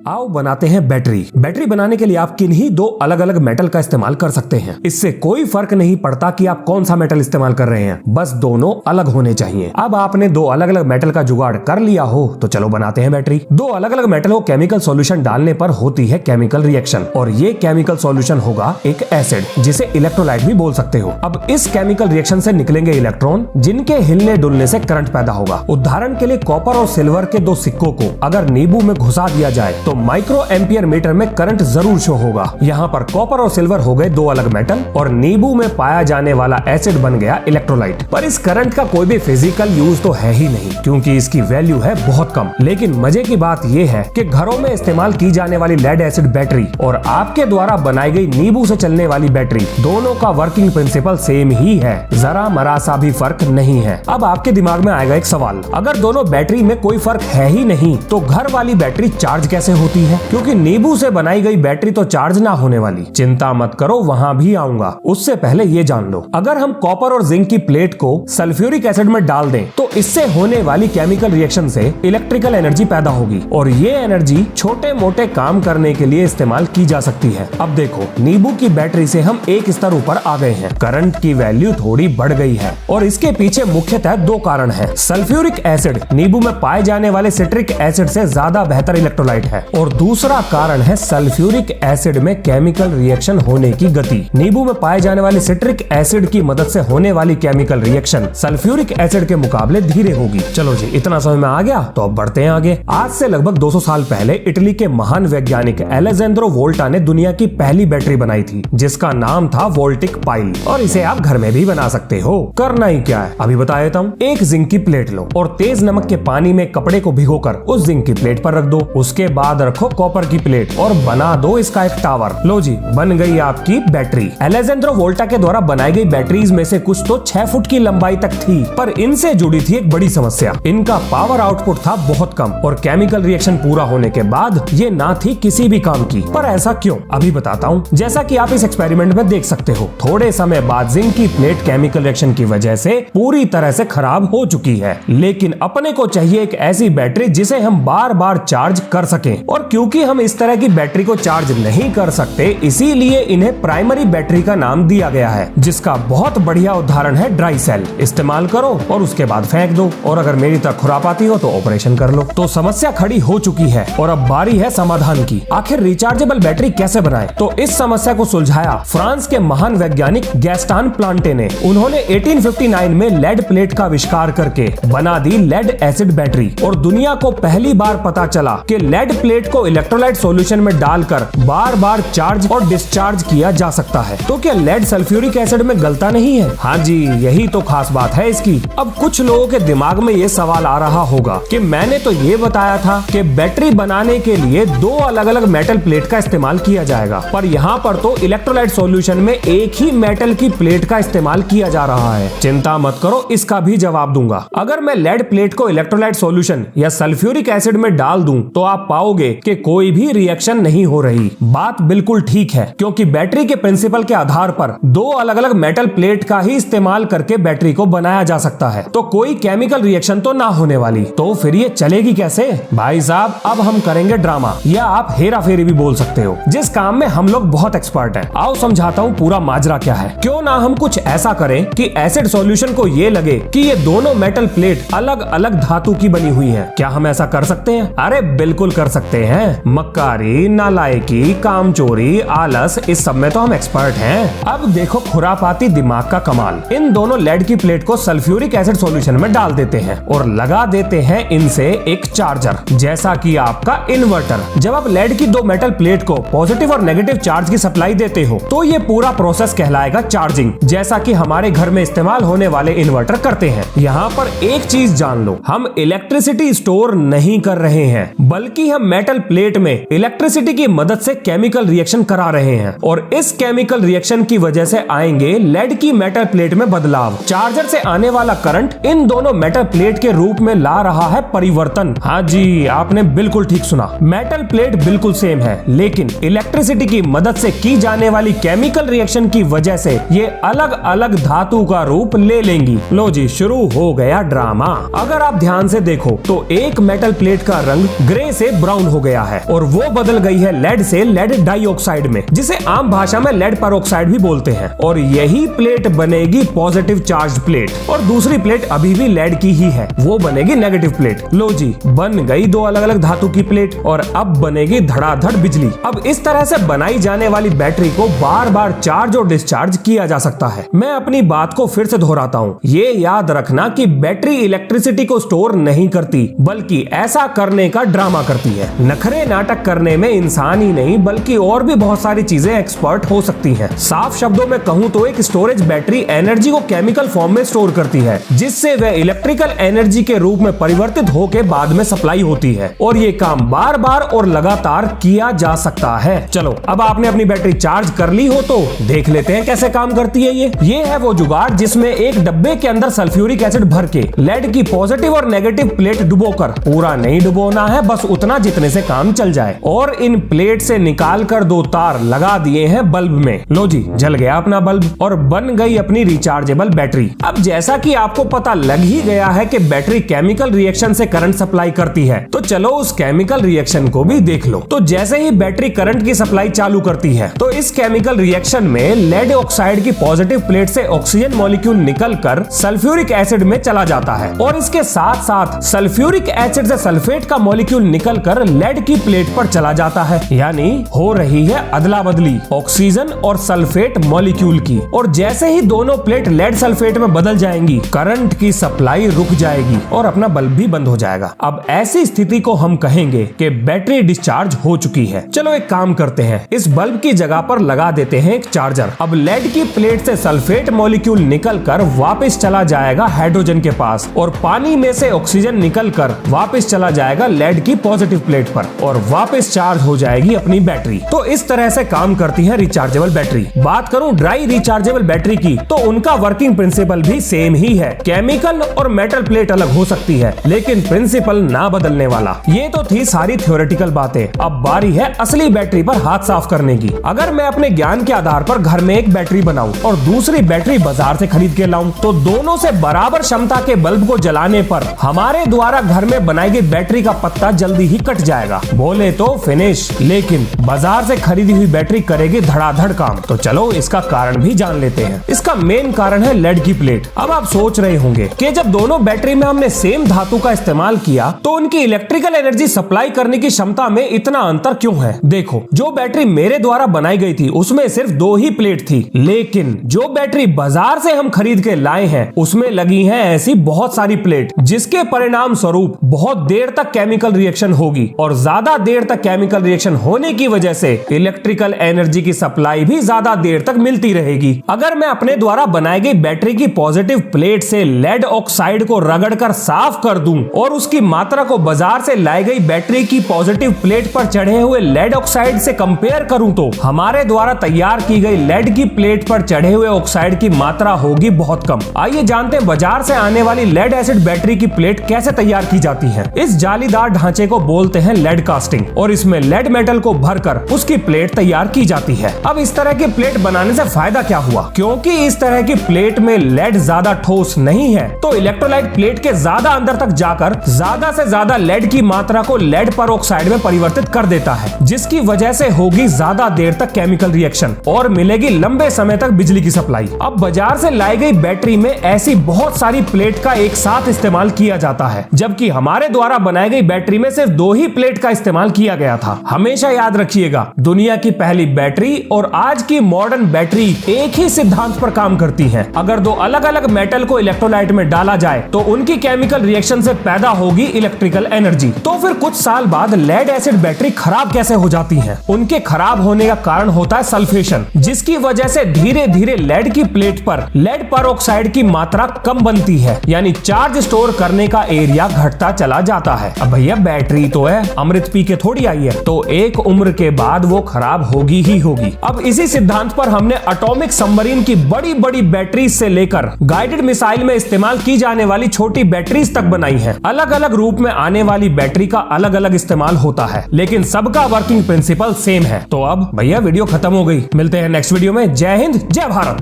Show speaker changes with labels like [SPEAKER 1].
[SPEAKER 1] आओ बनाते हैं बैटरी। बैटरी बनाने के लिए आप किन्हीं दो अलग अलग मेटल का इस्तेमाल कर सकते हैं। इससे कोई फर्क नहीं पड़ता कि आप कौन सा मेटल इस्तेमाल कर रहे हैं, बस दोनों अलग होने चाहिए। अब आपने दो अलग अलग मेटल का जुगाड़ कर लिया हो तो चलो बनाते हैं बैटरी। दो अलग अलग मेटल को केमिकल सॉल्यूशन डालने पर होती है केमिकल रिएक्शन, और ये केमिकल सॉल्यूशन होगा एक एसिड जिसे इलेक्ट्रोलाइट भी बोल सकते हो। अब इस केमिकल रिएक्शन से निकलेंगे इलेक्ट्रॉन जिनके हिलने डुलने से करंट पैदा होगा। उदाहरण के लिए कॉपर और सिल्वर के दो सिक्कों को अगर नींबू में घुसा दिया जाए तो माइक्रो एम्पियर मीटर में करंट जरूर शो होगा। यहाँ पर कॉपर और सिल्वर हो गए दो अलग मेटल और नींबू में पाया जाने वाला एसिड बन गया इलेक्ट्रोलाइट। पर इस करंट का कोई भी फिजिकल यूज तो है ही नहीं, क्योंकि इसकी वैल्यू है बहुत कम। लेकिन मजे की बात यह है कि घरों में इस्तेमाल की जाने वाली लेड एसिड बैटरी और आपके द्वारा बनाई गई नींबू से चलने वाली बैटरी, दोनों का वर्किंग प्रिंसिपल सेम ही है, जरा मरा सा भी फर्क नहीं है। अब आपके दिमाग में आएगा एक सवाल, अगर दोनों बैटरी में कोई फर्क है ही नहीं तो घर वाली बैटरी चार्ज कैसे होती है? क्योंकि नींबू से बनाई गई बैटरी तो चार्ज ना होने वाली। चिंता मत करो, वहाँ भी आऊंगा। उससे पहले ये जान लो, अगर हम कॉपर और जिंक की प्लेट को सल्फ्यूरिक एसिड में डाल दें तो इससे होने वाली केमिकल रिएक्शन से इलेक्ट्रिकल एनर्जी पैदा होगी, और ये एनर्जी छोटे मोटे काम करने के लिए इस्तेमाल की जा सकती है। अब देखो, नींबू की बैटरी से हम एक स्तर ऊपर आ गए हैं, करंट की वैल्यू थोड़ी बढ़ गई है, और इसके पीछे मुख्यतः दो कारण है। सल्फ्यूरिक एसिड नींबू में पाए जाने वाले सिट्रिक एसिड से ज्यादा बेहतर इलेक्ट्रोलाइट है, और दूसरा कारण है सल्फ्यूरिक एसिड में केमिकल रिएक्शन होने की गति। नींबू में पाए जाने वाले सिट्रिक एसिड की मदद से होने वाली केमिकल रिएक्शन सल्फ्यूरिक एसिड के मुकाबले धीरे होगी। चलो जी, इतना समझ में आ गया तो अब बढ़ते हैं आगे। आज से लगभग 200 साल पहले इटली के महान वैज्ञानिक एलेजेंड्रो वोल्टा ने दुनिया की पहली बैटरी बनाई थी, जिसका नाम था वोल्टिक पाइल, और इसे आप घर में भी बना सकते हो। करना ही क्या है अभी बता देता हूँ। एक जिंक की प्लेट लो और तेज नमक के पानी में कपड़े को भिगोकर उस जिंक की प्लेट पर रख दो। उसके बाद रखो कॉपर की प्लेट और बना दो इसका एक टावर। लो जी, बन गई आपकी बैटरी। एलेजेंड्रो वोल्टा के द्वारा बनाई गई बैटरीज में से कुछ तो 6 फुट की लंबाई तक थी, पर इनसे जुड़ी थी एक बड़ी समस्या। इनका पावर आउटपुट था बहुत कम, और केमिकल रिएक्शन पूरा होने के बाद ये ना थी किसी भी काम की। पर ऐसा क्यों, अभी बताता हूँ। जैसा कि आप इस एक्सपेरिमेंट में देख सकते हो, थोड़े समय बाद जिंक की प्लेट केमिकल रिएक्शन की वजह से पूरी तरह से खराब हो चुकी है। लेकिन अपने को चाहिए एक ऐसी बैटरी जिसे हम बार बार चार्ज कर सकें, और क्योंकि हम इस तरह की बैटरी को चार्ज नहीं कर सकते, इसीलिए इन्हें प्राइमरी बैटरी का नाम दिया गया है, जिसका बहुत बढ़िया उदाहरण है ड्राई सेल। इस्तेमाल करो और उसके बाद फेंक दो, और अगर मेरी तरह खुरापाती हो तो ऑपरेशन कर लो। तो समस्या खड़ी हो चुकी है और अब बारी है समाधान की। आखिर रिचार्जेबल बैटरी कैसे बनाएं? तो इस समस्या को सुलझाया फ्रांस के महान वैज्ञानिक गैस्टन प्लांटे ने। उन्होंने 1859 में लेड प्लेट का आविष्कार करके बना दी लेड एसिड बैटरी, और दुनिया को पहली बार पता चला कि लेड प्लेट को इलेक्ट्रोलाइट सॉल्यूशन में डालकर बार बार चार्ज और डिस्चार्ज किया जा सकता है। तो क्या लेड सल्फ्यूरिक एसिड में गलता नहीं है? हाँ जी, यही तो खास बात है इसकी। अब कुछ लोगों के दिमाग में ये सवाल आ रहा होगा कि मैंने तो ये बताया था कि बैटरी बनाने के लिए दो अलग अलग मेटल प्लेट का इस्तेमाल किया जाएगा, पर यहाँ पर तो इलेक्ट्रोलाइट सॉल्यूशन में एक ही मेटल की प्लेट का इस्तेमाल किया जा रहा है। चिंता मत करो, इसका भी जवाब दूंगा। अगर मैं लेड प्लेट को इलेक्ट्रोलाइट सॉल्यूशन या सल्फ्यूरिक एसिड में डाल दूं तो आप पाओगे कि कोई भी रिएक्शन नहीं हो रही। बात बिल्कुल ठीक है, क्योंकि बैटरी के प्रिंसिपल के आधार पर दो अलग अलग मेटल प्लेट का ही इस्तेमाल करके बैटरी को बनाया जा सकता है, तो कोई केमिकल रिएक्शन तो ना होने वाली। तो फिर ये चलेगी कैसे? भाई साहब, अब हम करेंगे ड्रामा, या आप हेरा फेरी भी बोल सकते हो, जिस काम में हम लोग बहुत एक्सपर्ट हैं। आओ समझाता हूँ पूरा माजरा क्या है। क्यों ना हम कुछ ऐसा करें कि एसिड सॉल्यूशन को ये लगे कि ये दोनों मेटल प्लेट अलग अलग धातु की बनी हुई है। क्या हम ऐसा कर सकते हैं? अरे बिल्कुल कर सकते हैं। मक्कारी, नालायकी, कामचोरी, आलस, इस सब में तो हम एक्सपर्ट हैं। अब देखो खुरापाती दिमाग का कमाल। इन दोनों लेड की प्लेट को सल्फ्यूरिक एसिड सॉल्यूशन में डाल देते हैं और लगा देते हैं इनसे एक चार्जर, जैसा कि आपका इन्वर्टर। जब आप लेड की दो मेटल प्लेट को पॉजिटिव और नेगेटिव चार्ज की सप्लाई देते हो तो ये पूरा प्रोसेस कहलाएगा चार्जिंग, जैसा कि हमारे घर में इस्तेमाल होने वाले इन्वर्टर करते हैं। यहाँ पर एक चीज जान लो, हम इलेक्ट्रिसिटी स्टोर नहीं कर रहे हैं, बल्कि हम मेटल प्लेट में इलेक्ट्रिसिटी की मदद से केमिकल रिएक्शन करा रहे हैं, और इस केमिकल रिएक्शन की वजह से आएंगे लेड की मेटल प्लेट में बदलाव। चार्जर से आने वाला करंट इन दोनों मेटल प्लेट के रूप में ला रहा है परिवर्तन। हाँ जी, आपने बिल्कुल ठीक सुना। मेटल प्लेट बिल्कुल सेम है, लेकिन इलेक्ट्रिसिटी की मदद से की जाने वाली केमिकल रिएक्शन की वजह से ये अलग अलग धातु का रूप ले लेंगी। लो जी, शुरू हो गया ड्रामा। अगर आप ध्यान से देखो तो एक मेटल प्लेट का रंग ग्रे से ब्राउन हो गया है और वो बदल गई है लेड से लेड डाइऑक्साइड में, जिसे आम भाषा में लेड पेरोक्साइड भी बोलते हैं। और यही प्लेट बनेगी पॉजिटिव चार्ज प्लेट, और दूसरी प्लेट अभी भी लेड की ही है, वो बनेगी नेगेटिव प्लेट। लो जी, बन गई दो अलग अलग धातु की प्लेट और अब बनेगी धड़ाधड़ बिजली। अब इस तरह से बनाई जाने वाली बैटरी को बार बार चार्ज और डिस्चार्ज किया जा सकता है। मैं अपनी बात को फिर से दोहराता हूँ, ये याद रखना कि बैटरी इलेक्ट्रिसिटी को स्टोर नहीं करती, बल्कि ऐसा करने का ड्रामा करती है। नखरे नाटक करने में इंसान ही नहीं बल्कि और भी बहुत सारी चीजें एक्सपर्ट हो सकती हैं। साफ शब्दों में कहूँ तो एक स्टोरेज बैटरी एनर्जी को केमिकल फॉर्म में स्टोर करती है, जिससे वह इलेक्ट्रिकल एनर्जी के रूप में परिवर्तित होकर बाद में सप्लाई होती है, और ये काम बार बार और लगातार किया जा सकता है। चलो अब आपने अपनी बैटरी चार्ज कर ली हो तो देख लेते हैं कैसे काम करती है ये है वो जुगाड़ जिसमें एक डब्बे के अंदर सल्फ्यूरिक एसिड भर के लेड की पॉजिटिव और नेगेटिव प्लेट डुबोकर, पूरा नहीं डुबोना है, बस उतना जितने से काम चल जाए, और इन प्लेट से निकाल कर दो तार लगा दिए हैं बल्ब में। लो जी, जल गया अपना बल्ब और बन गई अपनी रिचार्जेबल बैटरी। अब जैसा कि आपको पता लग ही गया है कि बैटरी केमिकल रिएक्शन से करंट सप्लाई करती है, तो चलो उस केमिकल रिएक्शन को भी देख लो। तो जैसे ही बैटरी करंट की सप्लाई चालू करती है तो इस केमिकल रिएक्शन में लेड ऑक्साइड की पॉजिटिव प्लेट से ऑक्सीजन मॉलिक्यूल निकलकर सल्फ्यूरिक एसिड में चला जाता है, और इसके साथ साथ सल्फ्यूरिक एसिड से सल्फेट का मॉलिक्यूल निकलकर लेड की प्लेट पर चला जाता है। यानी हो रही है अदला बदली ऑक्सीजन और सल्फेट मॉलिक्यूल की, और जैसे ही दोनों प्लेट लेड सल्फेट में बदल जाएंगी, करंट की सप्लाई रुक जाएगी और अपना बल्ब भी बंद हो जाएगा। अब ऐसी स्थिति को हम कहेंगे कि बैटरी डिस्चार्ज हो चुकी है। चलो एक काम करते हैं, इस बल्ब की जगह पर लगा देते हैं एक चार्जर। अब लेड की प्लेट से सल्फेट मॉलिक्यूल निकलकर वापस चला जाएगा हाइड्रोजन के पास, और पानी में से ऑक्सीजन निकलकर वापस चला जाएगा लेड की पॉजिटिव प्लेट पर, और वापस चार्ज हो जाएगी अपनी बैटरी। तो इस तरह से काम करती है रिचार्जेबल बैटरी। बात करूं ड्राई रिचार्जेबल बैटरी की, तो उनका वर्किंग प्रिंसिपल भी सेम ही है। केमिकल और मेटल प्लेट अलग हो सकती है, लेकिन प्रिंसिपल ना बदलने वाला। ये तो थी सारी थ्योरेटिकल बातें। अब बारी है असली बैटरी पर हाथ साफ करने की। अगर मैं अपने ज्ञान के आधार पर घर में एक बैटरी बनाऊं और दूसरी बैटरी बाजार से खरीद के लाऊं, तो दोनों से बराबर क्षमता के बल्ब को जलाने पर हमारे द्वारा घर में बनाई गई बैटरी का पत्ता जल्दी ही कट जाएगा। बोले तो फिनिश, लेकिन बाजार से खरीदी हुई बैटरी करेगी धड़ाधड़ काम। तो चलो इसका कारण भी जान लेते हैं। इसका मेन कारण है लेड की प्लेट। अब आप सोच रहे होंगे कि जब दोनों बैटरी में हमने सेम धातु का इस्तेमाल किया तो उनकी इलेक्ट्रिकल एनर्जी सप्लाई करने की क्षमता में इतना अंतर क्यों है। देखो, जो बैटरी मेरे द्वारा बनाई गई थी उसमें सिर्फ 2 ही प्लेट थी, लेकिन जो बैटरी बाजार से हम खरीद के लाए हैं उसमें लगी हैं ऐसी बहुत सारी प्लेट, जिसके परिणाम स्वरूप बहुत देर तक केमिकल रिएक्शन होगी, और ज्यादा देर तक केमिकल रिएक्शन होने की वजह से इलेक्ट्रिकल एनर्जी की सप्लाई भी ज्यादा देर तक मिलती रहेगी। अगर मैं अपने द्वारा बनाई गई बैटरी की पॉजिटिव प्लेट से लेड ऑक्साइड को रगड़कर साफ कर दूं और उसकी मात्रा को बाजार से लाई गई बैटरी की पॉजिटिव प्लेट पर चढ़े हुए लेड ऑक्साइड से कंपेयर करूं, तो हमारे द्वारा तैयार की गई लेड की प्लेट पर चढ़े हुए ऑक्साइड की मात्रा होगी बहुत कम। आइए जानते हैं बाजार से आने वाली लेड एसिड बैटरी की प्लेट कैसे तैयार की जाती है। इस जालीदार ढांचे को बोलते हैं लेड कास्टिंग, और इसमें लेड मेटल को भरकर उसकी प्लेट तैयार की जाती है। अब इस तरह की प्लेट बनाने से फायदा क्या हुआ? क्योंकि इस तरह की प्लेट में लेड ज्यादा ठोस नहीं है, तो इलेक्ट्रोलाइट प्लेट के ज्यादा अंदर तक जाकर ज्यादा से ज्यादा लेड की मात्रा को लेड पेरोक्साइड में परिवर्तित कर देता है, जिसकी वजह से होगी ज्यादा देर तक केमिकल रिएक्शन और मिलेगी लंबे समय तक बिजली की सप्लाई। अब बाजार से लाई गई बैटरी में ऐसी बहुत सारी प्लेट का एक साथ इस्तेमाल किया जाता है, जबकि हमारे द्वारा बनाई गई बैटरी में सिर्फ 2 ही प्लेट का इस्तेमाल किया गया था। हमेशा याद रखिएगा, दुनिया की पहली बैटरी और आज की मॉडर्न बैटरी एक ही सिद्धांत पर काम करती हैं। अगर 2 अलग अलग मेटल को इलेक्ट्रोलाइट में डाला जाए तो उनकी केमिकल रिएक्शन से पैदा होगी इलेक्ट्रिकल एनर्जी। तो फिर कुछ साल बाद लेड एसिड बैटरी खराब कैसे हो जाती हैं? उनके खराब होने का कारण होता है सल्फेशन, जिसकी वजह से धीरे धीरे लेड की प्लेट पर लेड पेरोक्साइड की मात्रा कम बनती है, यानी चार्ज स्टोर करने का एरिया घटता चला जाता है। अब भैया बैटरी तो है, अमृत पी के थोड़ी आई है, तो एक उम्र के बाद वो खराब होगी ही होगी। अब इसी सिद्धांत पर हमने एटॉमिक सबमरीन की बड़ी बड़ी बैटरीज से लेकर गाइडेड मिसाइल में इस्तेमाल की जाने वाली छोटी बैटरीज तक बनाई है। अलग अलग रूप में आने वाली बैटरी का अलग अलग इस्तेमाल होता है, लेकिन सबका वर्किंग प्रिंसिपल सेम है। तो अब भैया वीडियो खत्म हो गई, मिलते हैं नेक्स्ट वीडियो में। जय हिंद, जय भारत।